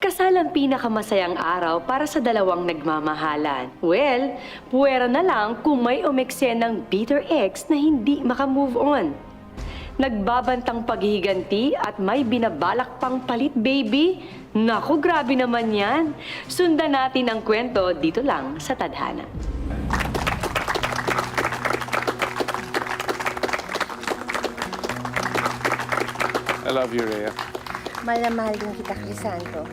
Kasal ang pinakamasayang araw para sa dalawang nagmamahalan. Well, puwera na lang kung may umeksenang bitter ex na hindi makamove on. Nagbabantang paghihiganti at may binabalak pang palit, baby. Naku, grabe naman yan. Sundan natin ang kwento dito lang sa Tadhana. I love you, Rhea. Mahal na mahal din kita, Crisanto.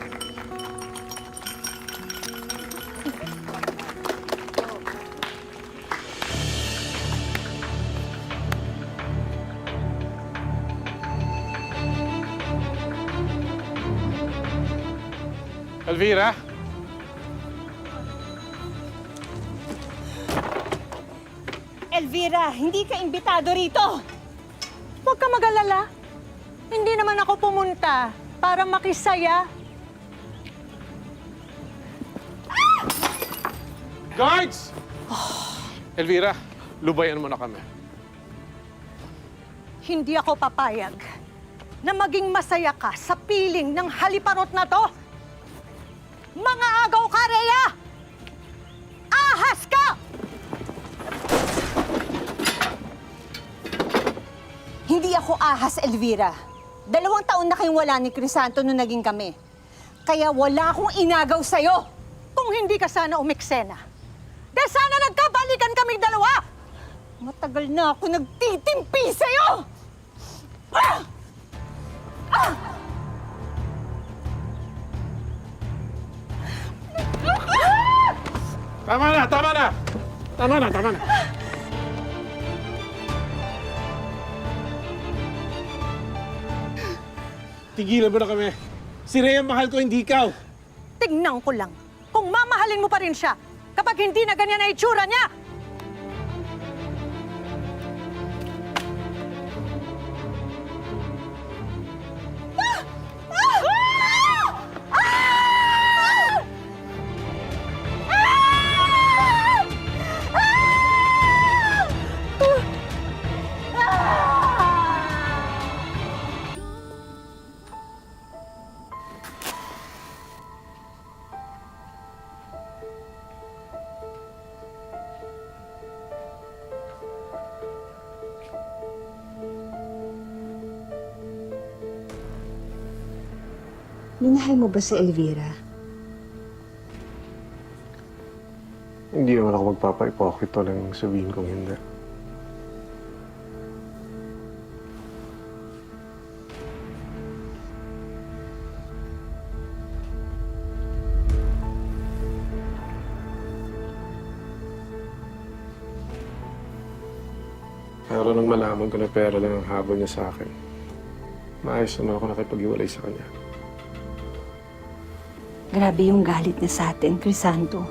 Elvira? Elvira, hindi ka imbitado rito! Huwag ka mag-alala. Hindi naman ako pumunta para makisaya. Guards! Elvira, lubayan mo na kami. Hindi ako papayag na maging masaya ka sa piling ng haliparot na to. Mga agaw ka, Rhea! Ahas ka! Hindi ako ahas, Elvira. 2 taon na kayong wala ni Crisanto nung naging kami. Kaya wala akong inagaw sa'yo. Kung hindi ka sana umiksena, dahil sana nagkabalikan kaming dalawa! Matagal na ako nagtitimpi sa'yo! Ah! Ah! Tama na! Tama na! Tama na! Tama na! Tigilan mo na kami. Si Rhea mahal ko, hindi ikaw. Tingnan ko lang kung mamahalin mo pa rin siya kapag hindi na ganyan ang itsura niya! Minahal mo ba si Elvira? Hindi naman ako magpapa-ipokrito lang sabihin kong hindi. Pero nung malaman ko na pera lang ang habol niya sa akin, maayos naman ako nakipag-iwalay sa kanya. Grabe yung galit niya sa atin, Crisanto.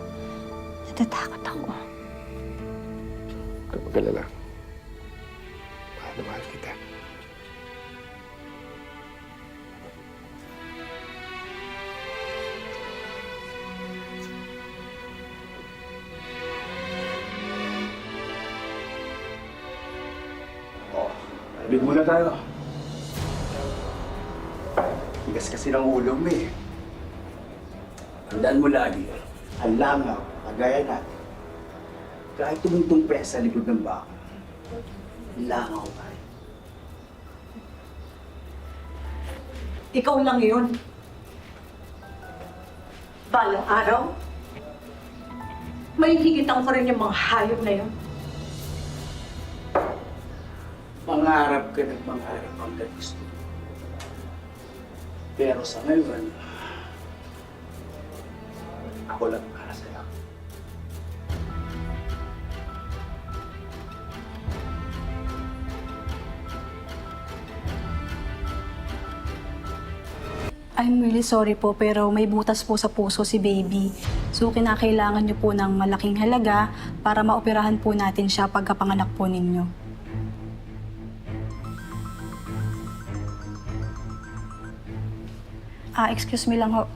Natatakot ako. Huwag ka mag-alala. Mahal na mahal kita. Balik muna tayo. Tigas kasi ng ulo mo eh. Tandaan mo lagi, ang langaw, kagaya natin. Kahit tumungtong presa sa likod ng baka, langaw pa rin. Ikaw lang yun. Balang araw, may higitan ko rin yung mga hayop na yun. Mangarap ka ng mangarap hanggang gusto mo. Pero sa ngayon, ako lang para sa'yo. I'm really sorry po, pero may butas po sa puso si baby. So, kinakailangan niyo po ng malaking halaga para maoperahan po natin siya pagkapanganak po ninyo. Excuse me lang ho.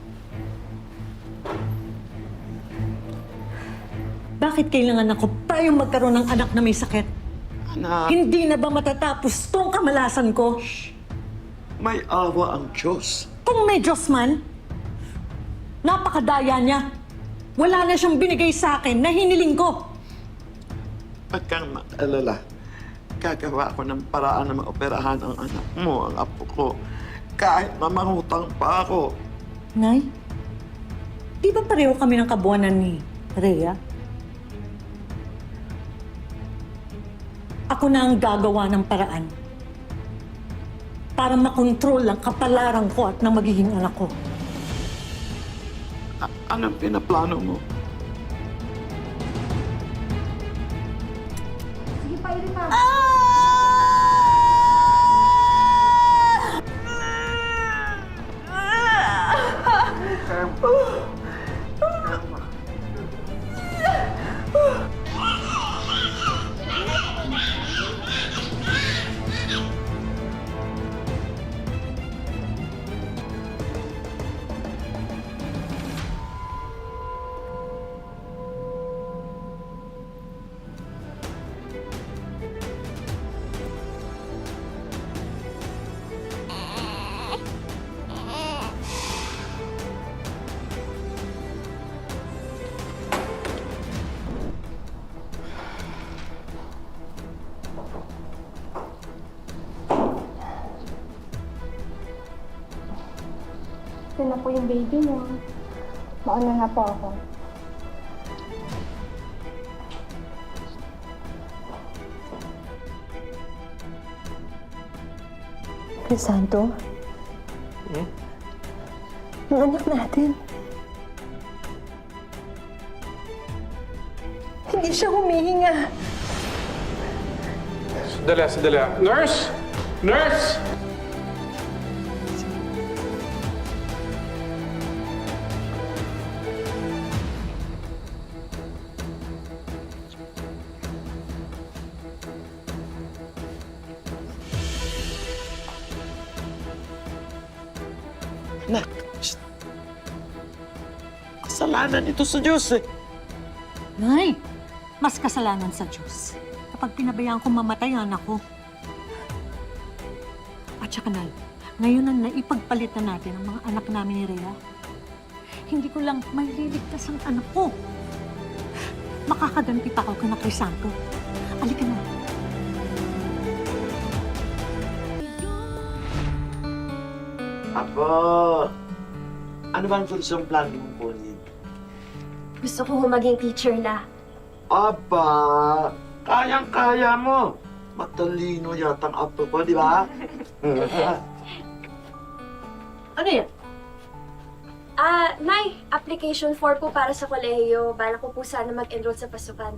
Bakit kailangan ako tayong magkaroon ng anak na may sakit? Anak, Hindi na ba matatapos tong kamalasan ko? may awa ang Diyos. Kung may Diyos man, Napakadaya niya. Wala na siyang binigay sa akin na hiniling ko. Huwag kang mag-alala. Gagawa ko ng paraan na maoperahan ang anak mo, ang apo ko. Kahit na mangutang pa ako. Nay, di ba pareho kami ng kabuanan ni Rhea? Ako na ang gagawa ng paraan para makontrol ang kapalaran ko at ng magiging anak ko. Anong pinaplano mo? Ito na po yung baby niyo. Mauna na po ako. Crisanto? Ang anak natin. Hindi siya humihinga. Sandali. Nurse! Nurse! Nak, shh. Kasalanan ito sa Diyos eh. Nay, mas kasalanan sa Diyos kapag pinabayaan kong mamatay ang anak ko. At saka, Nay, ngayon na naipagpalit na natin ang mga anak namin ni Rhea. Hindi ko lang may liligtas ang anak ko. Makakaganti pa ako kina Crisanto. Halika na. Apo, ano bang solusyon plan mong kunin? Gusto ko maging teacher na. Aba, kayang-kaya mo. Matalino yata ang apo ko, di ba? Ano yan? Nay, application form po para sa kolehiyo. Bala ko po sana mag-enroll sa pasukan.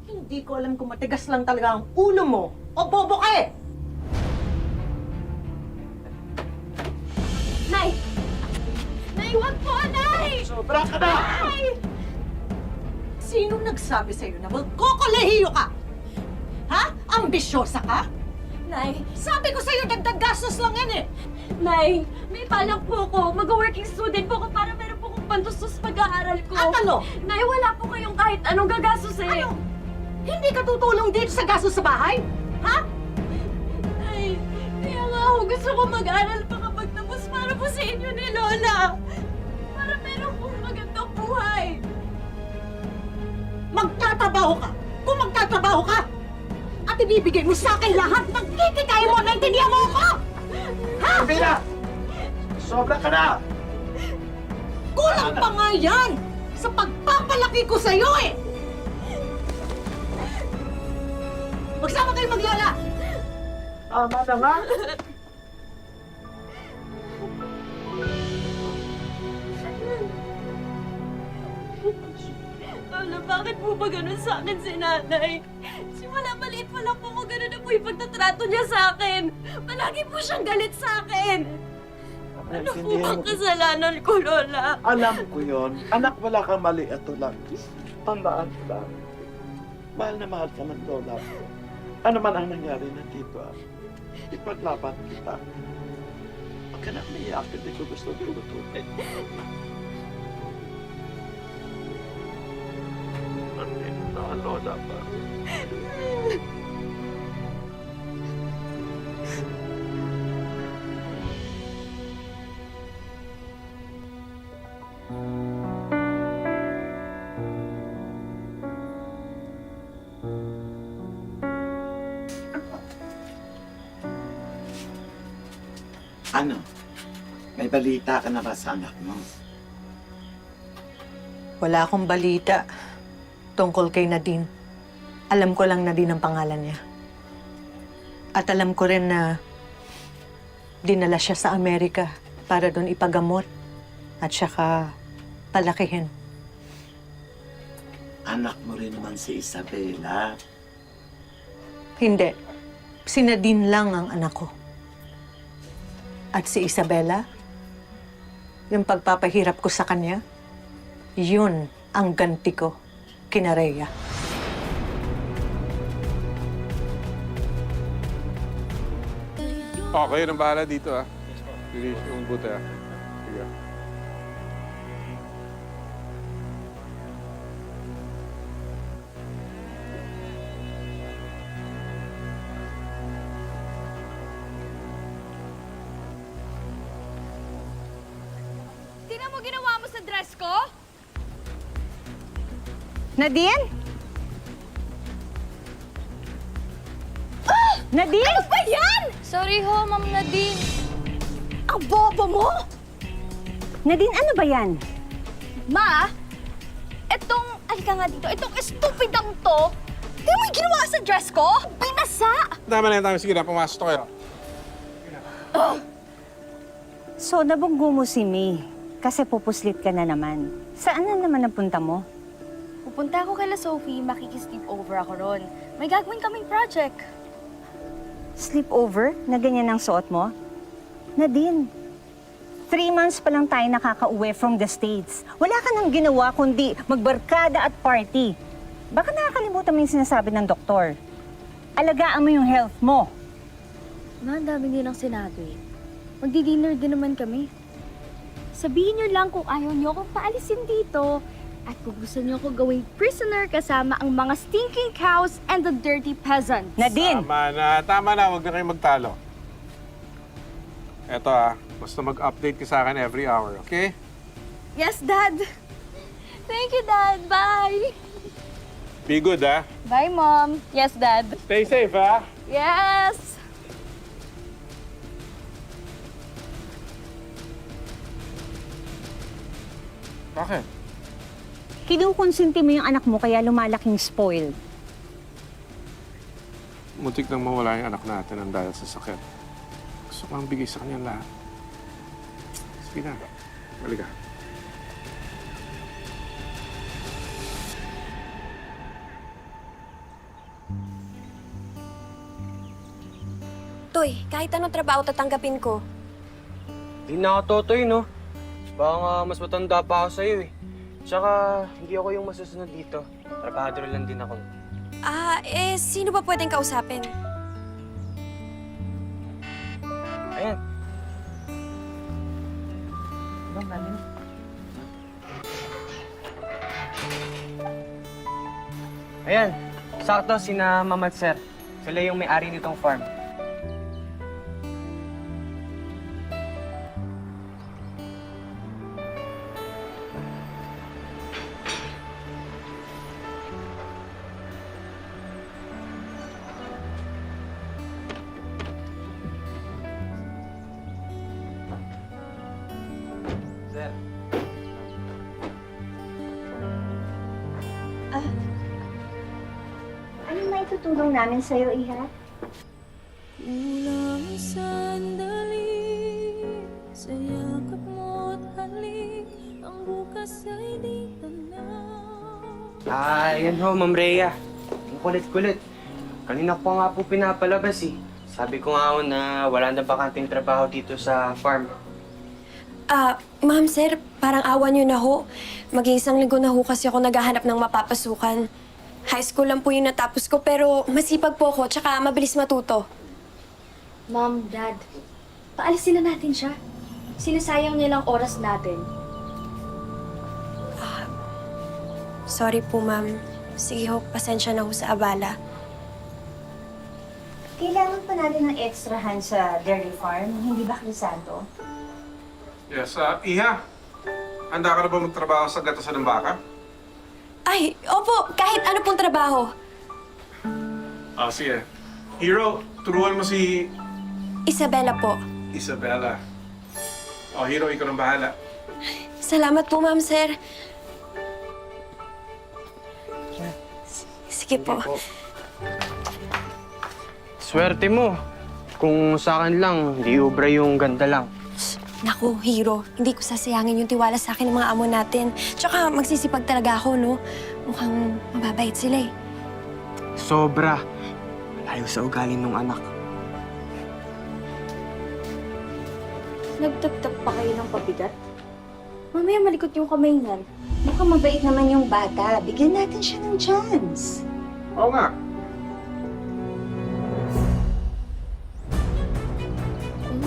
Hindi ko alam kung matigas lang talaga ang ulo mo o bobo ka eh! Nay! Nay, wag po, Nay! Sobra ka na! Nay! Sinong nagsabi sa'yo na magkokolehiyo ka? Ha? Ambisyosa ka? Nay! Sabi ko sa'yo, dagdag gastos lang yan eh! Nay! May balak po ko. Mag-working student po ko para meron po kong pantustos pag-aaral ko. At ano? Nay, wala po kayong kahit anong gagastos eh. Ano? Hindi ka tutulong dito sa gastos sa bahay? Ha? Nay, kaya nga ako gusto ko mag-aral pa kapag tapos para po sa inyo ni Lola. Para meron pong magandang buhay. Magtatrabaho ka! Kung magtatrabaho ka! At ibibigay mo sa akin lahat ng kikikain mo, naintindihan mo ako! Ha? Mira! Sobra ka na! Kulang pa nga yan sa pagpapalaki ko sa'yo eh! Magsama kayo maglola! Tama na nga! Lola, bakit po ba ganun sa akin si nanay? Simula maliit pa lang po ko ganun na po yung pagtatrato niya sa akin. Palagi po siyang galit sa akin. Ano po bang kasalanan ko, Lola? Alam ko yon. Anak, wala kang mali. Ito lang. Tandaan ko lang. Mahal na mahal ka ng lola ko. Ano man ang nangyari nandito, ipaglaban kita. Huwag ka na umiyak. Hindi ko gusto tulutuin. Nandito na ang lola pa. Ano? May balita ka na ba sa anak mo? Wala akong balita tungkol kay Nadine. Alam ko lang Nadine ang pangalan niya. At alam ko rin na dinala siya sa Amerika para doon ipagamot at saka palakihin. Anak mo rin naman si Isabela. Hindi. Si Nadine lang ang anak ko. At si Isabela, yung pagpapahirap ko sa kanya, yun ang ganti ko kina Rhea. Kayo nang bahala dito, ha? Release yung buta, ha? Sige. Tingnan mo ginawa mo sa dress ko? Nadine? Nadine? Ano ba yan? Sorry ho, Ma'am Nadine. Ang bobo mo! Nadine, ano ba yan? Ma, alika nga dito, itong estupidang to, di mo yung ginawa sa dress ko? Binasa! Tama na yan, tama. Sige na, pumasok to kayo. So, nabunggo mo si May kasi pupuslit ka na naman. Saan na naman napunta mo? Pupunta ako kay Sophie, makikisleep over ako ron. May gagawin kaming project. Sleepover na ganyan ang suot mo? Nadine, 3 months pa lang tayo nakaka-uwi from the States. Wala ka nang ginawa kundi magbarkada at party. Baka nakakalimutan mo yung sinasabi ng doktor. Alagaan mo yung health mo. Ma, ang dami nilang sinabi. Magdi-dinner din naman kami. Sabihin niyo lang kung ayaw niyo akong paalisin dito. At kung gusto niyo ako gawing prisoner kasama ang mga stinking cows and the dirty peasants. Nadine! Tama na. Huwag na kayo magtalo. Eto, ha? Basta mag-update ka sa akin every hour, okay? Yes, Dad. Thank you, Dad. Bye. Be good, ha? Bye, Mom. Yes, Dad. Stay safe, ha? Yes. Bakit? Kinukonsinti mo yung anak mo kaya lumalaking spoiled. Muntik nang mawala yung anak natin ang dahil sa sakit. Gusto ko ang bigay sa kanya lahat. Sige na. Halika. Toy, kahit anong trabaho tatanggapin ko. Di na ako totoy, no? Baka nga mas matanda pa ako sa'yo, eh. Tsaka, hindi ako yung masusunod dito. Trabahador lang din ako. Sino ba pwedeng kausapin? Ayan. Ayan, sakto sina Mama at Sir. Sila yung may-ari nitong farm. Sir. Anong may tutulong namin sa'yo, Iha? Kulang sandali sa yakap mo't halik, ang bukas ay di tanaw. Yan ho, Ma'am Rhea. Ang kulit-kulit. Kanina ko nga po pinapalabas, eh. Sabi ko nga ho na wala na bakanting trabaho dito sa farm. Ma'am, Sir, parang awa niyo na ho. Mag-iisang linggo na ho kasi ako naghahanap ng mapapasukan. High school lang po yung natapos ko, pero masipag po ako, tsaka mabilis matuto. Mom, Dad, paalisin na natin siya. Sinasayang niya lang oras natin. Sorry po, ma'am. Sige ho, pasensya na ho sa abala. Kailangan pa natin ng extra hand sa dairy farm, hindi ba, Crisanto? Yes, Iha. Handa ka na ba magtrabaho sa gatasan ng baka? Ay, opo, kahit ano pong trabaho. Sige. Hero, turuan mo si Isabela po. Isabela. O, Hero, ikaw nang bahala. Salamat po, ma'am, sir. Sige po. Swerte mo. Kung sa akin lang, di ubra yung ganda lang. Naku, Hero, hindi ko sasayangin yung tiwala sa akin ng mga amo natin. Tsaka magsisipag talaga ako, no? Mukhang mababait sila eh. Sobra. Layo sa ugali ng anak. Nagtagtag pa kayo ng pabigat? Mamaya malikot yung kamay niyan. Mukhang mabait naman yung bata. Bigyan natin siya ng chance. Oo nga.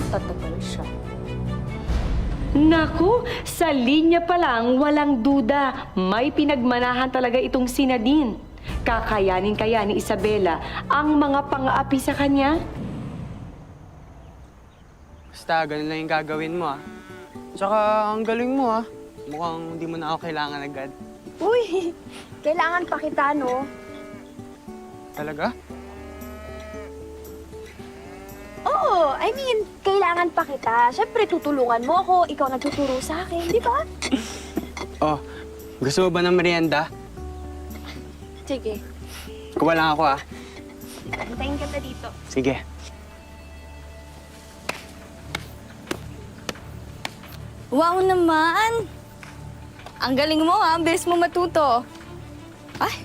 Tatagal siya. Naku, sa linya pa lang, walang duda. May pinagmanahan talaga itong si Nadine. Kakayanin kaya ni Isabela ang mga pang-aapi sa kanya? Basta, ganun lang yung gagawin mo, ah. Tsaka, ang galing mo, ah. Mukhang hindi mo na ako kailangan agad. Uy, kailangan pa kita, no? Talaga? Oo, I mean, kailangan pa kita. Siyempre, tutulungan mo ako. Ikaw nagtuturo sa akin, di ba? Oh, gusto mo ba ng merienda? Sige. Kuha lang ako, ah. Antayin kita dito. Sige. Wow naman! Ang galing mo, ha? Ang bilis mo matuto. Ay!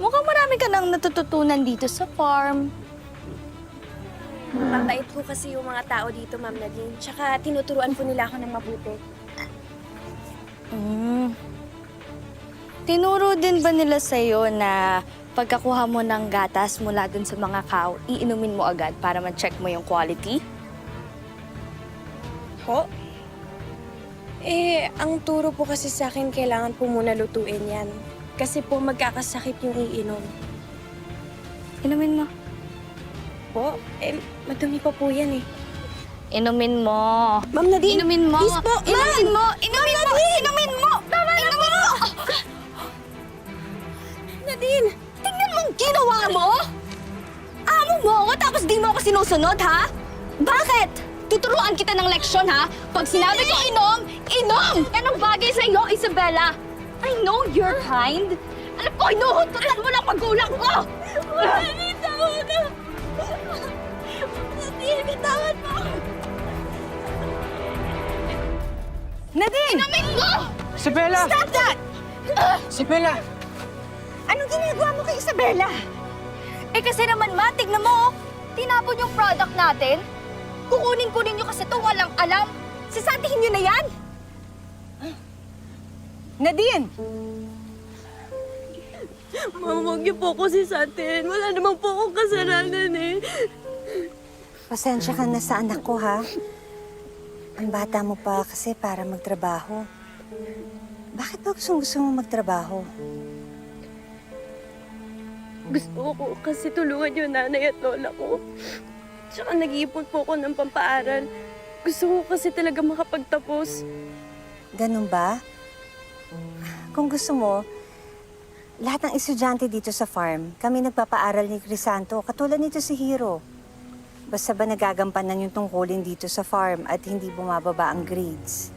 Mukhang marami ka nang natututunan dito sa farm. Mabait po kasi yung mga tao dito, Ma'am Nadine. Tsaka tinuturuan po nila ako ng mabuti. Tinuro din ba nila sa'yo na pagkakuha mo ng gatas mula dun sa mga cow, iinumin mo agad para ma-check mo yung quality? Po? Ang turo po kasi sa akin, kailangan po muna lutuin yan. Kasi po magkakasakit yung iinom. Inumin mo. Po? Madumi pa po yan eh. Inumin mo. Ma'am Nadine! Inumin mo. Please po, Inumin mo. Inumin mo. Inumin mo. Inumin mo. Nadine! Tingnan mo ang ginawa mo! Amo mo ako tapos di mo ako sinusunod, ha? Bakit? Tuturuan kita ng leksyon, ha? Pag sinabi ko inom, inom! Anong bagay sa iyo, Isabela? I know you're kind. Alam ko, hinuhuntutan mo lang magulang ko! Bitawan na! Nadine, bitawan mo! Nadine! Inumin mo! Isabela! Stop that! Isabela! Anong ginagawa mo kay Isabela? Eh kasi naman, Ma, tignan mo, oh. Tinapon yung product natin. Kukunin-kunin nyo kasi ito walang alam. Sisantihin nyo na yan! Nadine! Mama, huwag niyo po ako sisantihin. Wala naman po akong kasalanan eh. Pasensya ka na sa anak ko, ha? Ang bata mo pa kasi para magtrabaho. Bakit ba gusto mo magtrabaho? Gusto ko kasi tulungan yung nanay at lola ko. Tsaka nag-iipon po ako ng pampaaral. Gusto ko kasi talaga makapagtapos. Ganun ba? Kung gusto mo, lahat ng estudyante dito sa farm, kami nagpapaaral ni Crisanto, katulad nito si Hero. Basta ba nagagampanan yung tungkulin dito sa farm at hindi bumababa ang grades?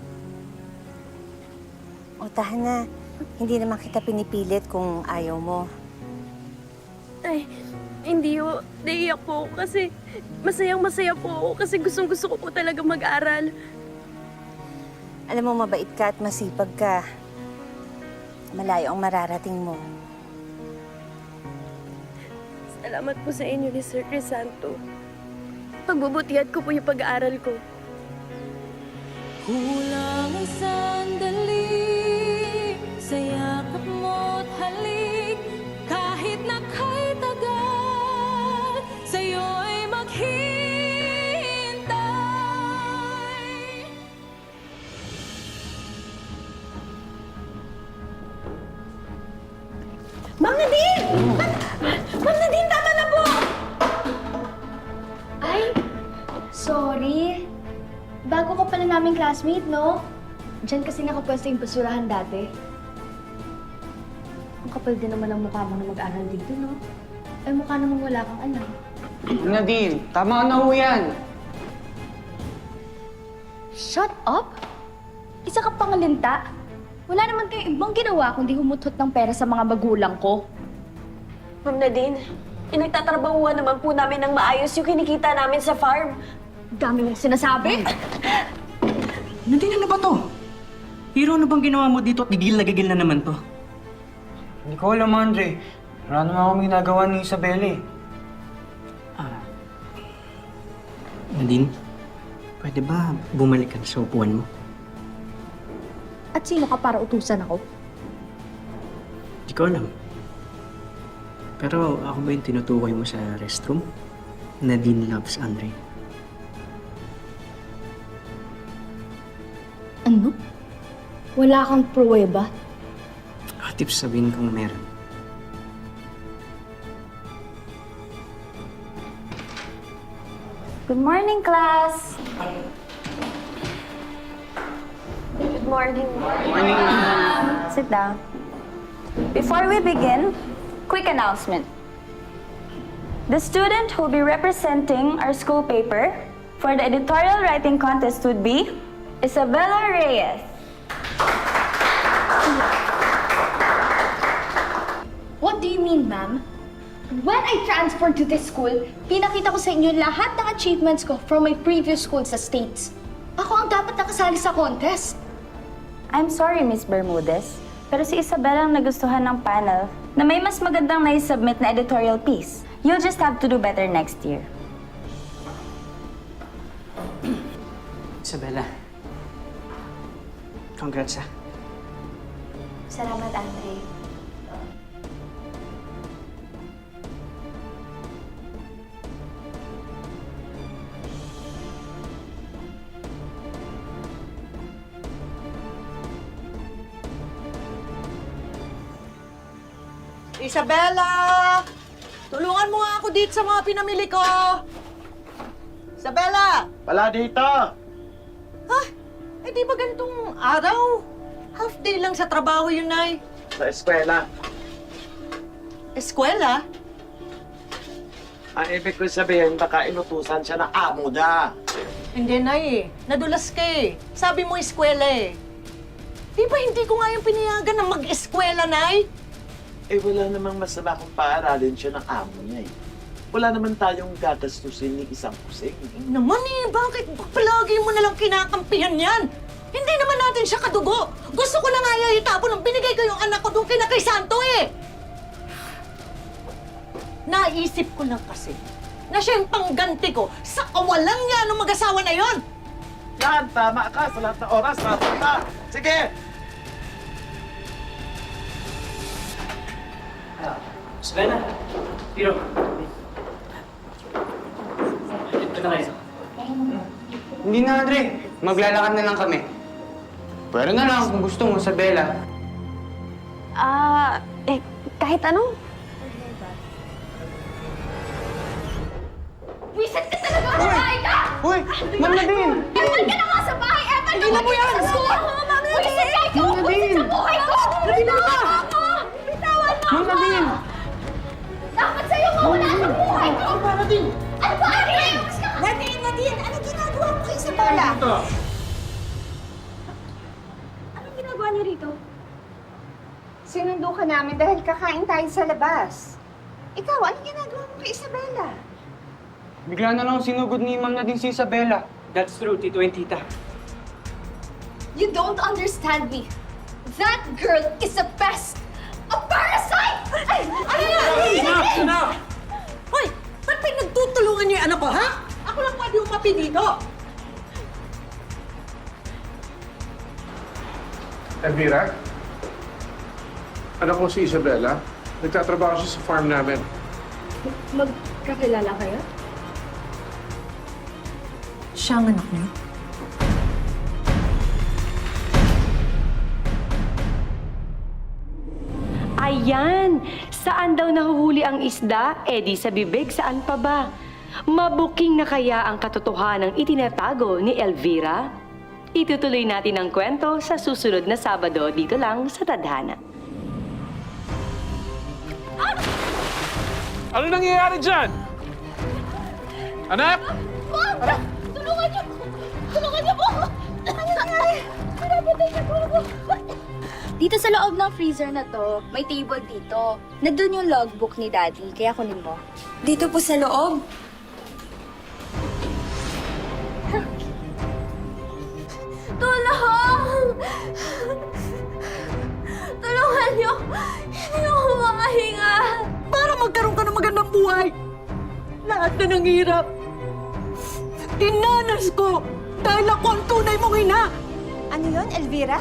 O tahan na, hindi naman kita pinipilit kung ayaw mo. Ay, hindi ho. Naiiyak po ako kasi masayang-masaya po ako kasi gustong-gusto ko po talaga mag-aral. Alam mo, mabait ka at masipag ka. Malayo ang mararating mo. Salamat po sa inyo ni Sir Crisanto. Pagbubutihan ko po yung pag-aaral ko. Kulang ang sandali sa yakap mo't halik. Kahit na kay tagal, sa'yo'y maghihintay. Ma'am Nadine! Ma'am Nadine, tama na po! Ay, sorry. Bago ka pala naming classmate, no? Diyan kasi nakapwesto yung basurahan dati. Ang kapal din naman ang mukha mo na mag-aral dito, no? Ay, mukha namang wala kang alam. Nadine, tama na ho yan. Shut up! Isa ka pang linta. Wala naman kayong ibang ginawa kundi humutot ng pera sa mga magulang ko. Ma'am Nadine, pinagtatrabahuan naman po namin ng maayos yung kinikita namin sa farm. Dami mong sinasabi. Nadine, ano ba to? Hero, ano bang ginawa mo dito at gigil na gigil na naman to? Hindi ko alam, Andre. Wala naman akong ginagawa ni Isabela eh. Nadine, pwede ba bumalik ka sa upuan mo? At sino ka para utusan ako? Hindi ko alam. Pero ako ba yung tinutukoy mo sa restroom? Nadine loves Andre. Ano? Wala kang pruweba? What if sabihin kong meron? Good morning, class! Good morning. Sit down. Before we begin, quick announcement. The student who will be representing our school paper for the editorial writing contest would be Isabella Reyes. What do you mean, ma'am? When I transferred to this school, pinakita ko sa inyo lahat ng achievements ko from my previous school sa States. Ako ang dapat nakasali sa contest. I'm sorry, Miss Bermudez, pero si Isabella ang nagustuhan ng panel na may mas magandang na-submit na editorial piece. You'll just have to do better next year. Isabella. Congrats, ah. Salamat, Andre. Isabella! Tulungan mo nga ako dito sa mga pinamili ko! Isabella! Wala dito! Ha? Eh di ba ganitong araw? Half day lang sa trabaho yun, Nay. Sa eskwela. Eskwela? Ang ibig ko sabihin, baka inutusan siya ng amo na. Hindi, Nay eh. Nadulas ka eh. Sabi mo eskwela eh. Di ba hindi ko nga yung pinayagan na mag-eskwela, Nay? Eh, wala namang masama kung paaralin siya ng amo niya eh. Wala naman tayong gagastusin ni isang kusing. Naman eh, bakit palagi mo nalang kinakampihan yan? Hindi naman natin siya kadugo. Gusto ko lang nga itapon nung binigay ko yung anak ko doon kina Crisanto eh. Naisip ko lang kasi na siya yung pangganti ko sa kawalang niya ng mag-asawa na yon. Yan, tama ka sa lahat ng oras. Tama. Sige! Isabella! Hero! Ito na kayo. Hindi na, Andre. Maglalakad na lang kami. Pero na lang kung gusto mo, Isabella. Kahit ano? Wisit ka talaga! Babae ka! Uy! Ma'am Nadine! Ewan ka na nga sa bahay! Ewan ka mo yan! Sa school! Wisit ka! Ikaw ang wisit sa buhay ko! Bitawan mo! Bitawan mo! Ma'am Nadine! Dapat sa'yo mawala sa buhay ko! Ano ba, Nadine? Ano ba, Nadine? Nadine! Ano ginagawa mo kay Isabella? Anong ginagawa niyo rito? Sinundo ka namin dahil kakain tayo sa labas. Ikaw, anong ginagawa mo kay Isabella? Bigla na lang sinugod ni Ma'am Nadine si Isabella. That's true, Tito and Tita. You don't understand me. That girl is a pest! A parasite! Ay! Ano yan? Hoy! Ba't pinagtutulungan niyo yung anak ko, ha? Ako lang pwede umapi dito. Elvira? Anak ko si Isabella. Nagtatrabaho siya sa farm namin. Magkakilala kayo? Siya ang anak niyo? Ayan! Saan daw nahuhuli ang isda? Eh di sa bibig, saan pa ba? Mabuking na kaya ang katotohanang itinatago ni Elvira? Itutuloy natin ang kwento sa susunod na Sabado dito lang sa Tadhana. Ano nangyayari dyan? Anak! Mom! Tulungan niyo po! Tulungan niyo po! Dito sa loob ng freezer na to, may table dito. Nandun yung logbook ni Daddy, kaya kunin mo. Dito po sa loob. Tulong! Tulungan niyo! Hindi ako makahinga! Para magkaroon ka ng magandang buhay. Lahat na ng hirap. Dinanas ko dahil ako ang tunay mong ina. Ano yun, Elvira?